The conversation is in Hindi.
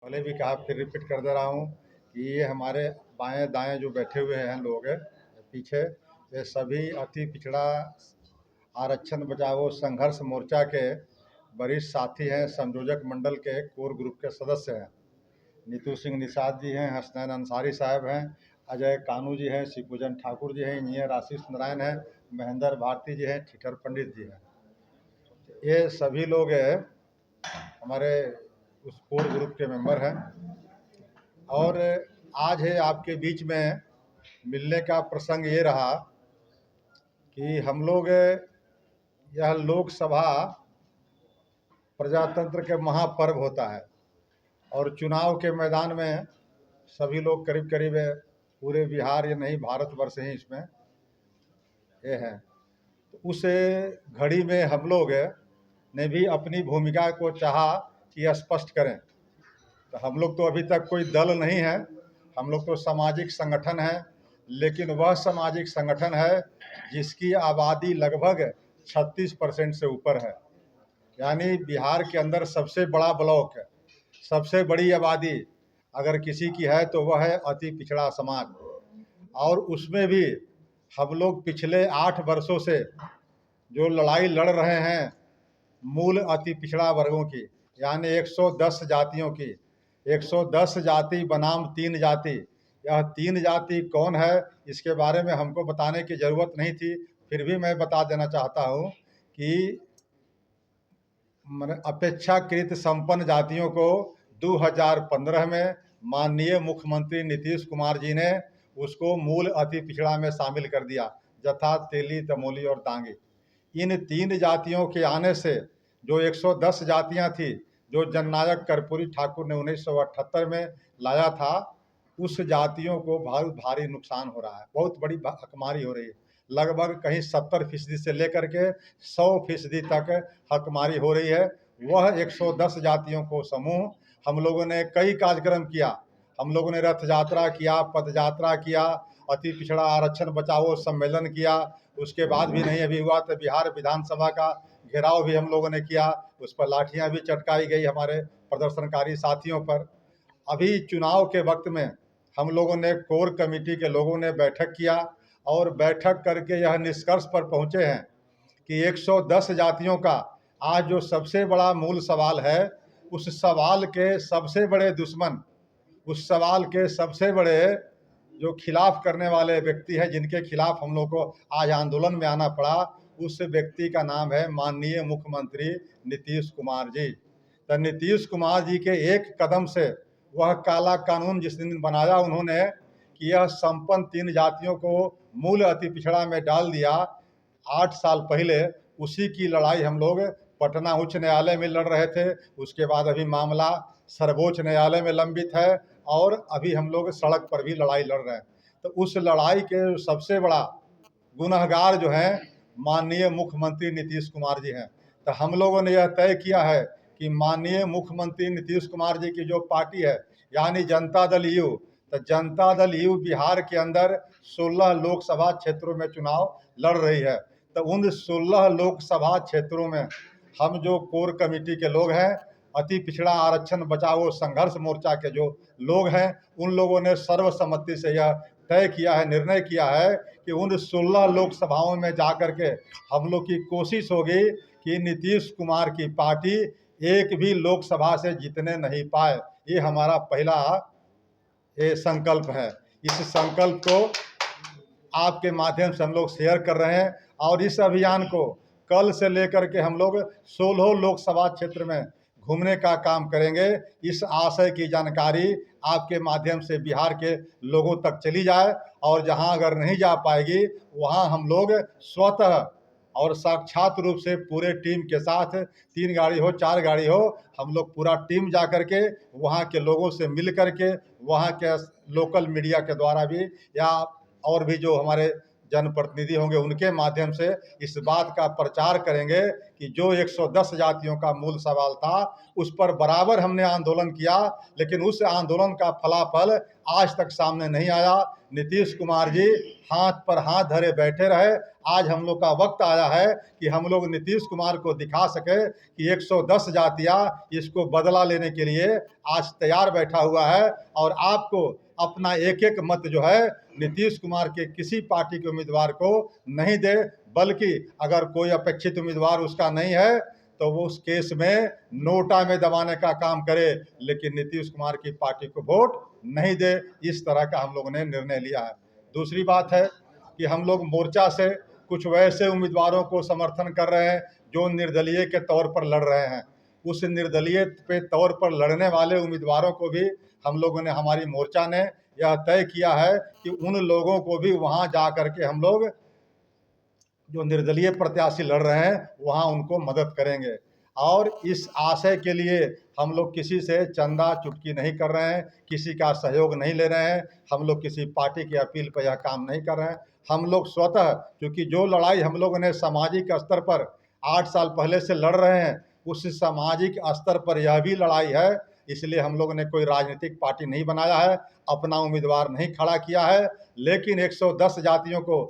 पहले भी कहा, फिर रिपीट कर दे रहा हूँ कि ये हमारे बाएं दाएं जो बैठे हुए हैं लोग पीछे, ये सभी अति पिछड़ा आरक्षण बचाओ संघर्ष मोर्चा के वरिष्ठ साथी हैं, संयोजक मंडल के कोर ग्रुप के सदस्य हैं। नीतू सिंह निषाद जी हैं, हसनैन अंसारी साहब हैं, अजय कानू जी हैं, शिवपूजन ठाकुर जी हैं, इंजीनियर आशीष नारायण हैं, महेंद्र भारती जी हैं, ठिठर पंडित जी हैं। ये सभी लोग हमारे उस कोर ग्रुप के मेंबर हैं और आज है आपके बीच में मिलने का प्रसंग ये रहा कि हम लोग यह लोकसभा प्रजातंत्र के महापर्व होता है और चुनाव के मैदान में सभी लोग करीब करीब पूरे बिहार या नहीं भारतवर्ष ही इसमें ये है। तो उस घड़ी में हम लोग ने भी अपनी भूमिका को चाहा कि स्पष्ट करें। तो हम लोग तो अभी तक कोई दल नहीं है, हम लोग तो सामाजिक संगठन है, लेकिन वह सामाजिक संगठन है जिसकी आबादी लगभग 36% से ऊपर है। यानी बिहार के अंदर सबसे बड़ा ब्लॉक है, सबसे बड़ी आबादी अगर किसी की है तो वह है अति पिछड़ा समाज। और उसमें भी हम लोग पिछले 8 वर्षों से जो लड़ाई लड़ रहे हैं मूल अति पिछड़ा वर्गों की, यानी 110 जातियों की, 110 जाति बनाम 3 जाति। यह 3 जाति कौन है इसके बारे में हमको बताने की ज़रूरत नहीं थी, फिर भी मैं बता देना चाहता हूँ कि अपेक्षाकृत संपन्न जातियों को 2015 में माननीय मुख्यमंत्री नीतीश कुमार जी ने उसको मूल अति पिछड़ा में शामिल कर दिया, जथा, तेली, तमोली और दांगी। इन 3 जातियों के आने से जो 110 जातियां थी जो जननायक कर्पूरी ठाकुर ने 1978 में लाया था, उस जातियों को बहुत भारी नुकसान हो रहा है, बहुत बड़ी हकमारी हो रही है। लगभग कहीं 70% से लेकर के 100% तक हकमारी हो रही है। वह 110 जातियों को समूह हम लोगों ने कई कार्यक्रम किया, हम लोगों ने रथ यात्रा किया, पद यात्रा किया, अति पिछड़ा आरक्षण बचाओ सम्मेलन किया। उसके बाद भी नहीं अभी हुआ तो बिहार विधानसभा का घेराव भी हम लोगों ने किया, उस पर लाठियां भी चटकाई गई हमारे प्रदर्शनकारी साथियों पर। अभी चुनाव के वक्त में हम लोगों ने कोर कमेटी के लोगों ने बैठक किया और बैठक करके यह निष्कर्ष पर पहुंचे हैं कि 110 जातियों का आज जो सबसे बड़ा मूल सवाल है, उस सवाल के सबसे बड़े दुश्मन, उस सवाल के सबसे बड़े जो खिलाफ करने वाले व्यक्ति हैं, जिनके खिलाफ हम लोग को आज आंदोलन में आना पड़ा, उस व्यक्ति का नाम है माननीय मुख्यमंत्री नीतीश कुमार जी। तो नीतीश कुमार जी के एक कदम से वह काला कानून जिस दिन बनाया उन्होंने कि यह संपन्न 3 जातियों को मूल अति पिछड़ा में डाल दिया, 8 साल पहले उसी की लड़ाई हम लोग पटना उच्च न्यायालय में लड़ रहे थे। उसके बाद अभी मामला सर्वोच्च न्यायालय में लंबित है और अभी हम लोग सड़क पर भी लड़ाई लड़ रहे हैं। तो उस लड़ाई के सबसे बड़ा गुनहगार जो हैं माननीय मुख्यमंत्री नीतीश कुमार जी हैं। तो हम लोगों ने यह तय किया है कि माननीय मुख्यमंत्री नीतीश कुमार जी की जो पार्टी है यानी जनता दल यू, तो जनता दल यू बिहार के अंदर 16 लोकसभा क्षेत्रों में चुनाव लड़ रही है। तो उन 16 लोकसभा क्षेत्रों में हम जो कोर कमेटी के लोग हैं, अति पिछड़ा आरक्षण बचाओ संघर्ष मोर्चा के जो लोग हैं, उन लोगों ने सर्वसम्मति से यह तय किया है, निर्णय किया है कि उन 16 लोकसभाओं में जाकर के हम लोग की कोशिश होगी कि नीतीश कुमार की पार्टी एक भी लोकसभा से जीतने नहीं पाए। ये हमारा पहला ये संकल्प है। इस संकल्प को आपके माध्यम से हम लोग शेयर कर रहे हैं और इस अभियान को कल से लेकर के हम लोग 16 लोकसभा क्षेत्र में घूमने का काम करेंगे। इस आशय की जानकारी आपके माध्यम से बिहार के लोगों तक चली जाए और जहां अगर नहीं जा पाएगी वहां हम लोग स्वतः और साक्षात रूप से पूरे टीम के साथ 3 गाड़ी हो 4 गाड़ी हो, हम लोग पूरा टीम जा कर के वहाँ के लोगों से मिल कर के, वहाँ के लोकल मीडिया के द्वारा भी या और भी जो हमारे जनप्रतिनिधि होंगे उनके माध्यम से इस बात का प्रचार करेंगे कि जो 110 जातियों का मूल सवाल था उस पर बराबर हमने आंदोलन किया, लेकिन उस आंदोलन का फलाफल आज तक सामने नहीं आया। नीतीश कुमार जी हाथ पर हाथ धरे बैठे रहे। आज हम लोग का वक्त आया है कि हम लोग नीतीश कुमार को दिखा सके कि 110 जातियां इसको बदला लेने के लिए आज तैयार बैठा हुआ है, और आपको अपना एक एक मत जो है नीतीश कुमार के किसी पार्टी के उम्मीदवार को नहीं दे, बल्कि अगर कोई अपेक्षित उम्मीदवार उसका नहीं है तो वो उस केस में नोटा में दबाने का काम करे, लेकिन नीतीश कुमार की पार्टी को वोट नहीं दे। इस तरह का हम लोगों ने निर्णय लिया है। दूसरी बात है कि हम लोग मोर्चा से कुछ वैसे उम्मीदवारों को समर्थन कर रहे हैं जो निर्दलीय के तौर पर लड़ रहे हैं। उस निर्दलीय पे तौर पर लड़ने वाले उम्मीदवारों को भी हम लोगों ने, हमारी मोर्चा ने यह तय किया है कि उन लोगों को भी वहां जा करके हम लोग जो निर्दलीय प्रत्याशी लड़ रहे हैं वहां उनको मदद करेंगे। और इस आशय के लिए हम लोग किसी से चंदा चुटकी नहीं कर रहे हैं, किसी का सहयोग नहीं ले रहे हैं, हम लोग किसी पार्टी की अपील पर यह काम नहीं कर रहे हैं। हम लोग स्वतः, क्योंकि जो लड़ाई हम लोगों ने सामाजिक स्तर पर 8 साल पहले से लड़ रहे हैं, उस सामाजिक स्तर पर यह भी लड़ाई है। इसलिए हम लोगों ने कोई राजनीतिक पार्टी नहीं बनाया है, अपना उम्मीदवार नहीं खड़ा किया है, लेकिन 110 जातियों को